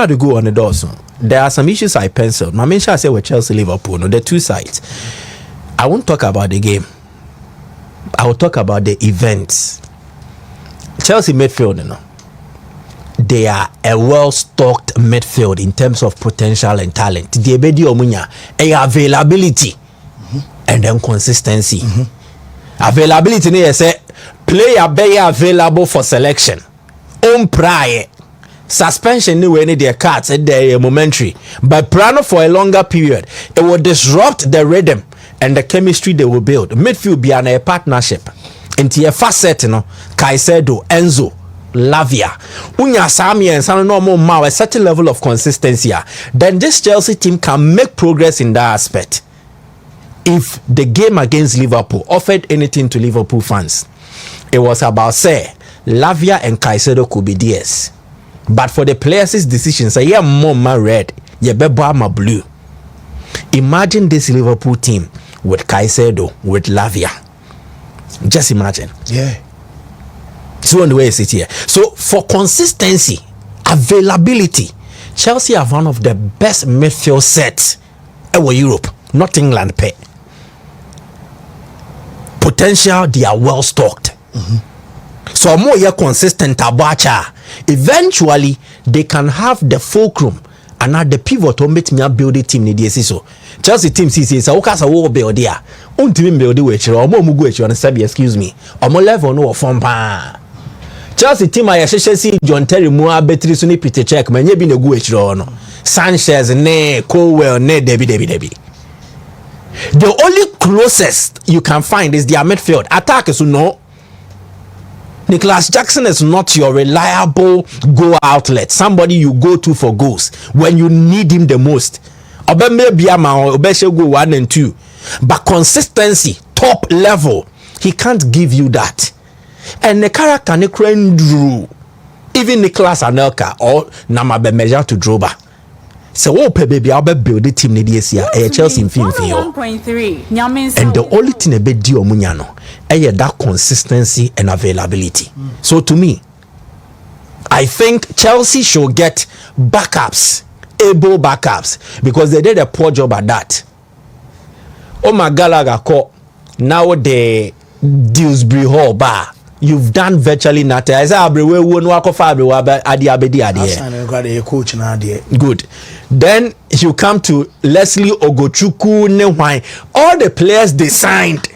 to go on the doors. There are some issues I penciled. My mention I say with Chelsea Liverpool, no, the two sides. I won't talk about the game. I will talk about the events. Chelsea midfield, you know, they are a well-stocked midfield in terms of potential and talent. The ebedi omunya, availability and then consistency. Availability, you say player be available for selection. Prior suspension anyway need their cards at the momentary, but plano for a longer period. It will disrupt the rhythm and the chemistry they will build. Midfield be a partnership. Into a facet, you know, Caicedo, Enzo, Lavia. Unya Sami and San normal ma a certain level of consistency. Then this Chelsea team can make progress in that aspect. If the game against Liverpool offered anything to Liverpool fans, it was about say Lavia and Caicedo could be DS. But for the players' decisions, say yeah, more red, yeah, ma blue. Imagine this Liverpool team with Caicedo, with Lavia. Just imagine. Yeah. So on the way is it here. So for consistency, availability, Chelsea have one of the best midfield sets ever Europe, not England pay. Potential, they are well stocked. So more year consistent abacha. Eventually, they can have the fulcrum and at the pivot or make me build a team need so. Chelsea team says okay, so build there. Team build which or more mugu on Sabi, excuse me. Or more level no form pa. Chelsea team I see John Terry Moa Betri Suni Peter Check man ye been a good no. Sanchez ne Colwell ne Debbie. The only closest you can find is their midfield. Attack is no. Nicholas Jackson is not your reliable goal outlet. Somebody you go to for goals when you need him the most. Obe maybe go 1 and 2. But consistency, top level, he can't give you that. And the character drew even Nicholas Anelka or Namabe measure to Droba. So baby I'll build the team this year a Chelsea in 1.3 and the only thing a bit dio munyano that consistency and availability. So to me, I think Chelsea should get backups, able backups, because they did a poor job at that. My Gallagher call now the Dewsbury Hall bar. You've done virtually nothing. I say everywhere won't work off everywhere but coach now. Good. Then you come to Leslie Ogochukwu Nehwai. All the players they signed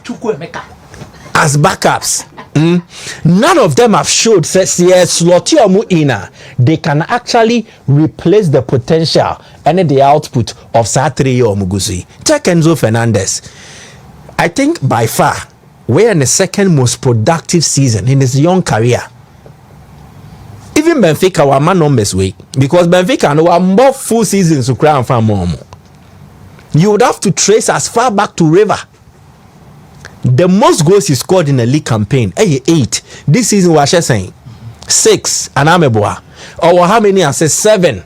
as backups. None of them have showed says yes they can actually replace the potential and the output of Satri or Mugusi. Check Enzo Fernandez. I think by far we're in the second most productive season in his young career. Even Benfica were man numbers way because Benfica were more full seasons to cry and find more. You would have to trace as far back to River. The most goals he scored in a league campaign, 8. This season was saying 6 and Ameboa. Or how many? I say 7.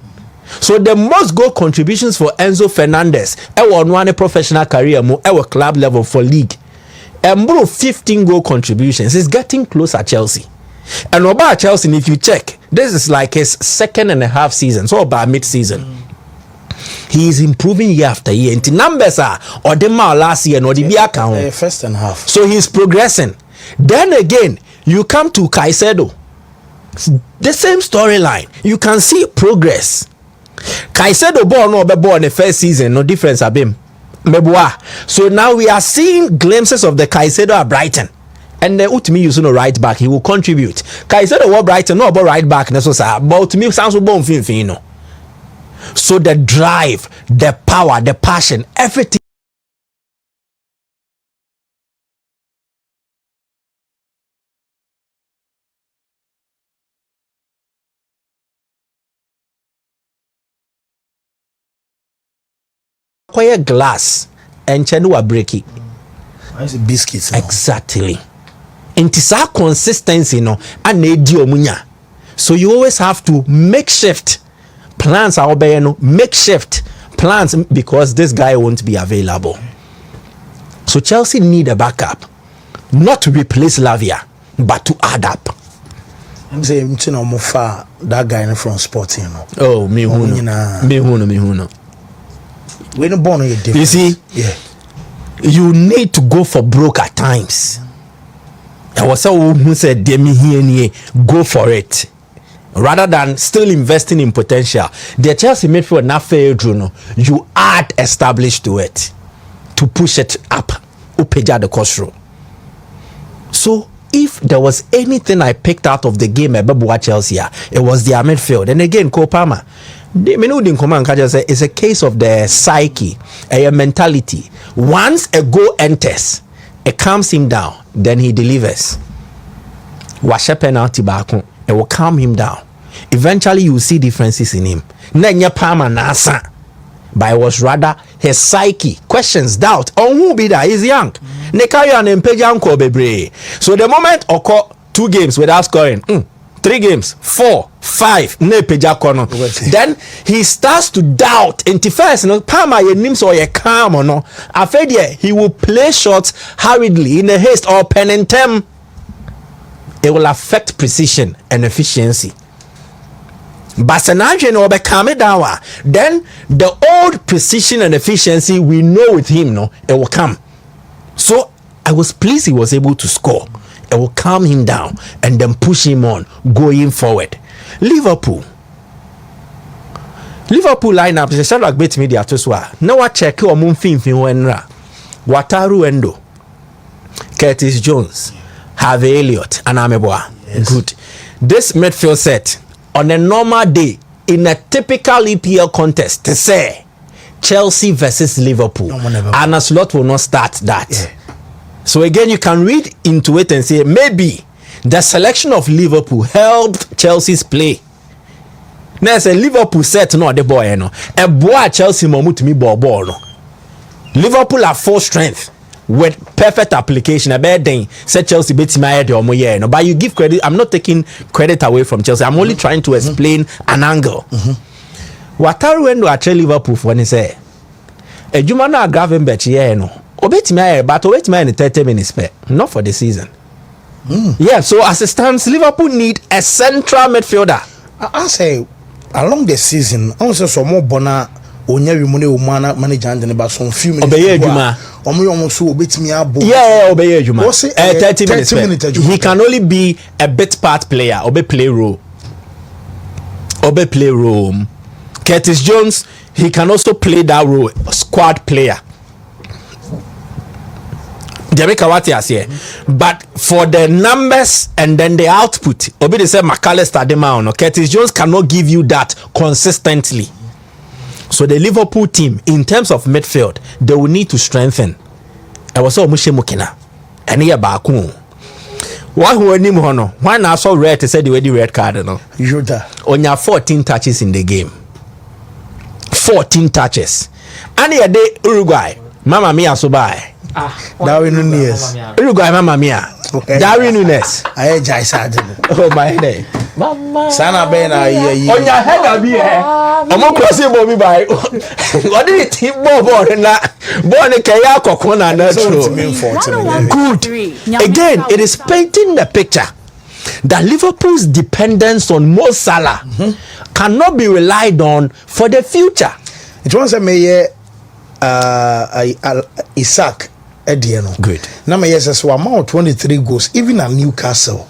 So the most goal contributions for Enzo Fernandez, one professional career, club level for league. And 15 goal contributions is getting close at Chelsea. And about Chelsea, if you check, this is like his 2.5 season, so about mid-season. He is improving year after year. And the numbers are or the last year or the account. First and half. So he's progressing. Then again, you come to Caicedo. The same storyline. You can see progress. Caicedo born no be born the first season, no difference abim. So now we are seeing glimpses of the Caicedo at Brighton. And the Utmi using a right back, he will contribute. Caicedo was Brighton, no about right back, but to me sounds so bon fin, you know. So the drive, the power, the passion, everything. Quiet glass and chenu are breaking. Biscuits. Exactly. It's our consistency, no, and munya. So you always have to makeshift plans are makeshift plans because this guy won't be available. So Chelsea need a backup, not to replace Lavia, but to add up. I'm saying that guy from Sporting, you know. Oh, me who no. When you born, you see, yeah, you need to go for broke at times. I was who said, "Demi here, go for it." Rather than still investing in potential. The Chelsea midfield not fair, Bruno. You add established to it to push it up, upeja the cost row. So if there was anything I picked out of the game about Chelsea, it was their midfield. And again, Kopama, it's a case of the psyche, a mentality. Once a goal enters, it calms him down, then he delivers. Wash a penalty back, it will calm him down. Eventually you will see differences in him. Nenya Palmer nasa. But it was rather his psyche, questions, doubt. On who be that? He's young. Nekayo and Mpeja Bebre. So the moment occur 2 games without scoring, 3 games, 4, 5, Nepeja Kono. Then he starts to doubt. And first, Palmer ye nims or ye calm or no. After he will play shots hurriedly in a haste or pen and tem. It will affect precision and efficiency. But scenario no be calm it down. Then the old precision and efficiency we know with him, it will come. So I was pleased he was able to score. It will calm him down and then push him on going forward. Liverpool lineup is a like bit media to swa. Now I check or moon fin wenra. Wataru Endo, Curtis Jones, Harvey Elliott, and Ameboa. Yes. Good. This midfield set on a normal day in a typical EPL contest to say Chelsea versus Liverpool, and a slot will not start that. Yeah. So again, you can read into it and say maybe the selection of Liverpool helped Chelsea's play. Now say Liverpool set no the boy no. A boy Chelsea momut me ball no. Liverpool have full strength with perfect application. A bad thing said Chelsea beats my head or more no. But you give credit. I'm not taking credit away from Chelsea. I'm only trying to explain an angle. Wataru Endo actually Liverpool for when he say a Jumana Gravenberch no. Obet my but obet my in 30 minutes per not for the season. Yeah, so as it stands, Liverpool need a central midfielder. I say along the season, I also some more bona onya money umana manager and about some few minutes. Obey Juma. So obet me abo. Yeah, obey Juma. 30 minutes. He can only be a bit part player, obey play role. Obey play role. Curtis Jones, he can also play that role, squad player. But for the numbers and then the output, Obi said McAllister Demao, Curtis Jones cannot give you that consistently. So the Liverpool team, in terms of midfield, they will need to strengthen. I was so Mushe Mukina. And here Baku. Why who any mono? Why now so red to say the way the red card? No, on your 14 touches in the game. 14 touches. And here they Uruguay. Mama Mia so by. Darwin Nunes. Uruguay, Mamma Mia. Darwin Nunes. I just oh my head. Mama. Sana Bena. On your head, I'll be here. I'm not crossing Bobby by. What did it keep more and that? Born a Kayako Kona natural. Good. Again, it is painting the picture that Liverpool's dependence on Mo Salah cannot be relied on for the future. It was a mayor Isaac. Good. Now, yes, so amount 23 goals, even at Newcastle.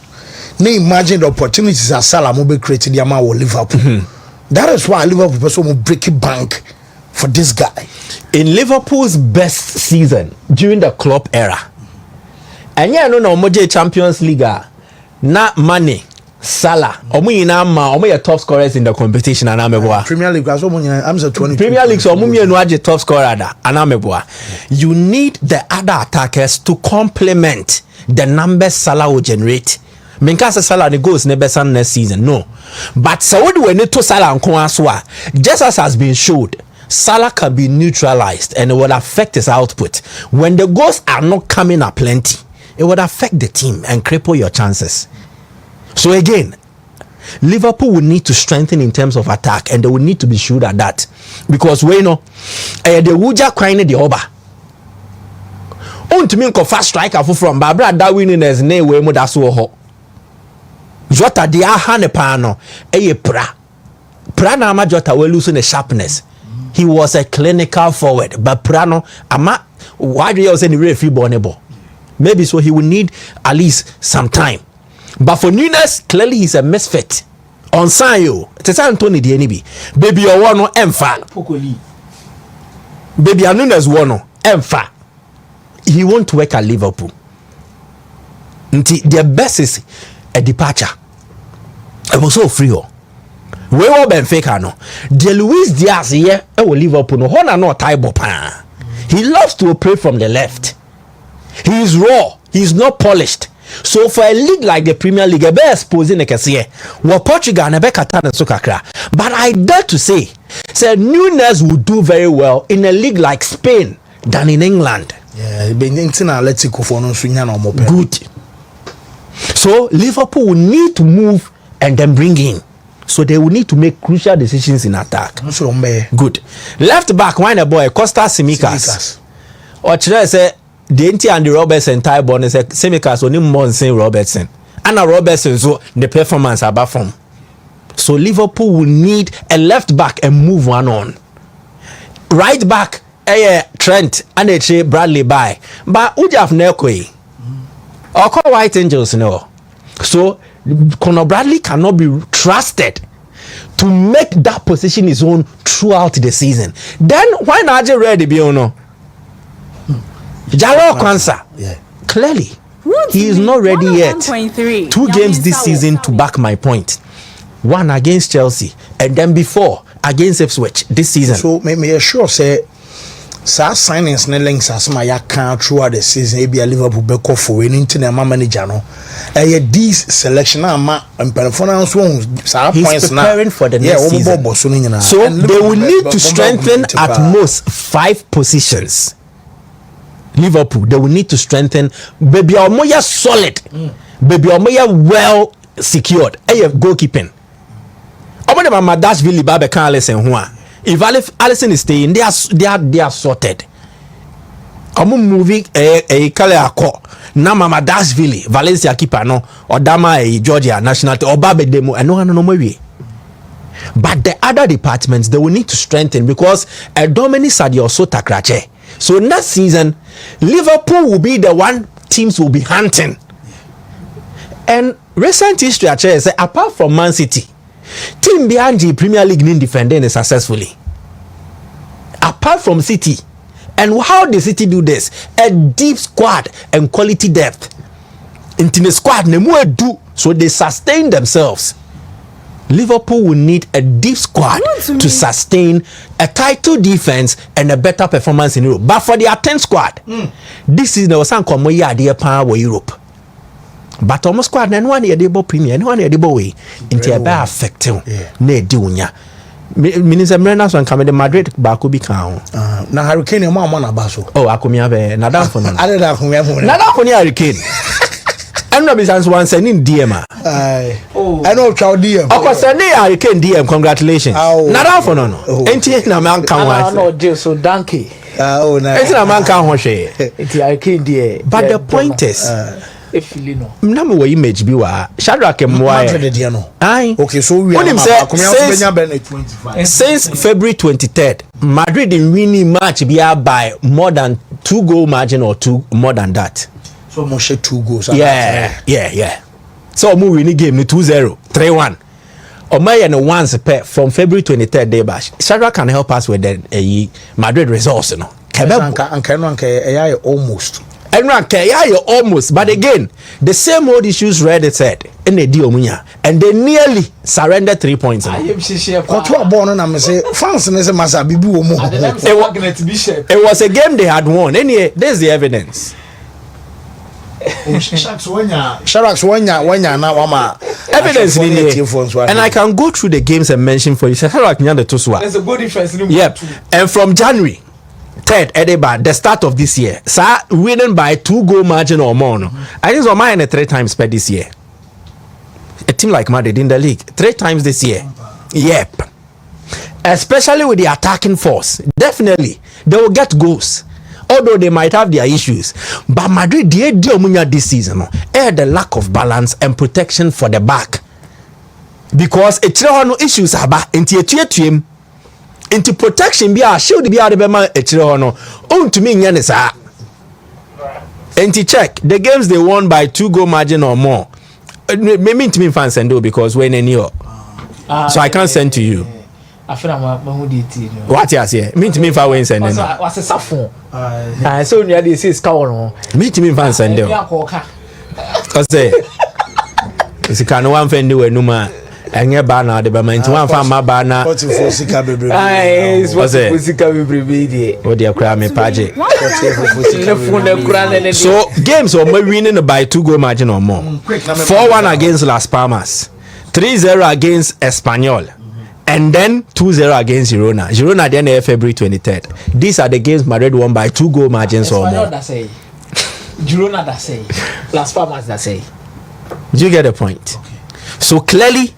Now imagine the opportunities that Salah will be creating the amount of Liverpool. That is why Liverpool person will break a bank for this guy. In Liverpool's best season during the Klopp era, and yeah, no Moje Champions League, not money. Salah, omu top scorers in the competition and ameboa. Premier League, I'm 20. Premier League, so omu top scorer da and ameboa. You need the other attackers to complement the numbers Salah will generate. Minkasa Salah the goals never san next season, no. But so when you to Salah and Konaswa, just as has been showed, Salah can be neutralized and it will affect his output. When the goals are not coming up plenty, it would affect the team and cripple your chances. So again, Liverpool will need to strengthen in terms of attack, and they will need to be sure at that, because we know the Wuja crying the Oba. On to me, fast striker from Barbara Darwin as name way more that's so hot. Jota de ahane pano eye pra na ama Jota we lose the sharpness. He was a clinical forward, but Prano ama why do you say the referee ball? Maybe so he will need at least some time. But for Nunes, clearly he's a misfit. On Sanyo, Teta Anthony the NB. Baby Owano Emfa. Baby Nunes Wono Emfa. He won't work at Liverpool. The best is a departure. It was so free. We were Benfica no. The Luis Diaz here Liverpool no. Hona no taibo pa. He loves to operate from the left. He is raw. He is not polished. So for a league like the Premier League, a better exposing a what Portugal never Qatar so kakra. But I dare to say Nunes would do very well in a league like Spain than in England. Yeah, good. So Liverpool will need to move and then bring in. So they will need to make crucial decisions in attack. Good. Left back, why a boy Costa Simikas. Or should say the Inti and the Robertson tie bonus Simikas only Monson Robertson. And a Robertson so the performance above from. So Liverpool will need a left back and move one on. Right back, Trent and a Bradley by. But Ujaf Nekwe. Or call White Angels no. So Conor Bradley cannot be trusted to make that position his own throughout the season. Then why not just ready be no? Jaro Kwanzaa, clearly he is not ready yet. 2 games this season to back my point. One against Chelsea and then before against Ipswich this season. So me sure say signings ne links as my account throughout the season be a Liverpool back for winning to the manager no. This selection ama performance won points preparing for the next season. So they will need to strengthen at most 5 positions. Liverpool, they will need to strengthen. Baby Omoya solid. Baby Omoya well secured. Goalkeeping. Omo ma Dashville Babe can Alisson Hua. If Alisson is staying, they are sorted. Omo moving a Kale Ako. Na Mama Dashville, Valencia keeper no, or Dama Georgia national or Babe Demo and no more. But the other departments they will need to strengthen because Dominic Sadio so takrache. So next season, Liverpool will be the one teams will be hunting. And recent history actually say apart from Man City, team behind the Premier League in defending successfully. Apart from City, and how did City do this? A deep squad and quality depth. Into the squad, do so they sustain themselves. Liverpool will need a deep squad to sustain a title defense and a better performance in Europe. But for their 10 squad, this is the San Comoy idea power Europe. But almost squad and one year Premier, and 1 year way into a bad affecting ne dunya. Minister Mrenas and come to Madrid Baku be count. Now Hurricane and Mamma Basso. Oh, Akumia Nadal for Nadal for Hurricane. I'm not business one sending DM. I know Chow DM. Of course, I can DM. Congratulations. Not for no. Ain't it a man can no, so donkey. Oh, no. It's a man can wash it. I can't dear. But the point is, if you know, number image be wa Shadrach and why? Aye. Okay, so we are since February 23rd, Madrid in winning match be by more than 2 goal margin or 2 more than that. So Moshe 2 goals. Yeah. So we win the game 2-0, 3-1. Omaya no once per from February 23rd day bash. Shadrach can help us with the Madrid results, you know. Almost. Almost, but again, the same old issues Reddit said in the deal, and they nearly surrendered 3 points. It was a game they had won. Anyway, there's the evidence. Evidence and I can go through the games and mention for you. There's a good difference. Yep. And from January 3rd, Edeba, the start of this year, sir, winning by 2 goal margin or more. No? I think it's mine 3 times per this year. A team like Madrid in the league 3 times this year. Yep. Especially with the attacking force, definitely they will get goals. although they might have their issues, but Madrid they this season the lack of balance and protection for the back, because it's no issues about into protection be a shield be a bema to me nyanisa. Enti check the games they won by 2-goal margin or more. Maybe to me fans and do because when any so I can't send to you. I feel I'm What you say? Me to me fan when send. What's a saffron? So near this is cover. Me to me fans send. Cause say, if you can one friend do a numa. Enye ba na de ba man ti wan fa ma ba na what for sika bebre what for sika bebre dey o de kra me page so games are winning by 2-goal margin or more. 4-1 against Las Palmas, 3-0 against Espanyol, and then 2-0 against Girona then February 23rd. These are the games Madrid won by 2-goal margins or more. Girona that say Las Palmas that say. Do you get the point? Okay. So clearly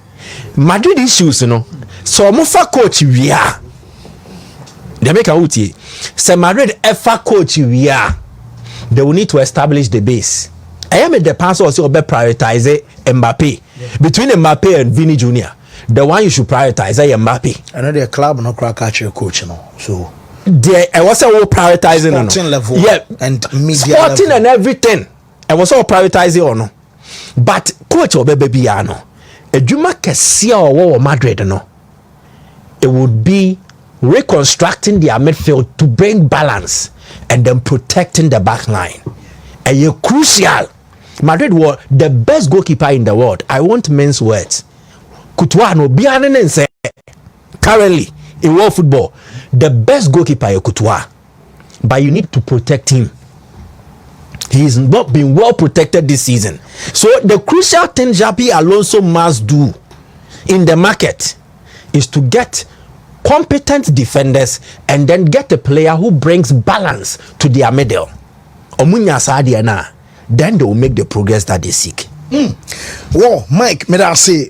Madrid issues, so mufa coach we are. They make a uti. Say Madrid ever coach we are. They will need to establish the base. I am the pastor also be prioritize Mbappe. Yeah. Between Mbappe and Vini Jr., the one you should prioritize is Mbappe. I know the club no crack at your coach, so I was all prioritizing sporting level, yeah, and media sporting level. And everything. I was all prioritizing or no. But coach or baby ano. Ejuma kesia or Madrid no. It would be reconstructing their midfield to bring balance and then protecting the back line. And you crucial. Madrid were the best goalkeeper in the world. I won't mince words. Courtois no bianen say currently in world football the best goalkeeper is Courtois, but you need to protect him. He's not been well protected this season. So the crucial thing Xabi Alonso must do in the market is to get competent defenders and then get a player who brings balance to their middle. Then they will make the progress that they seek. Well, Mike, may I say,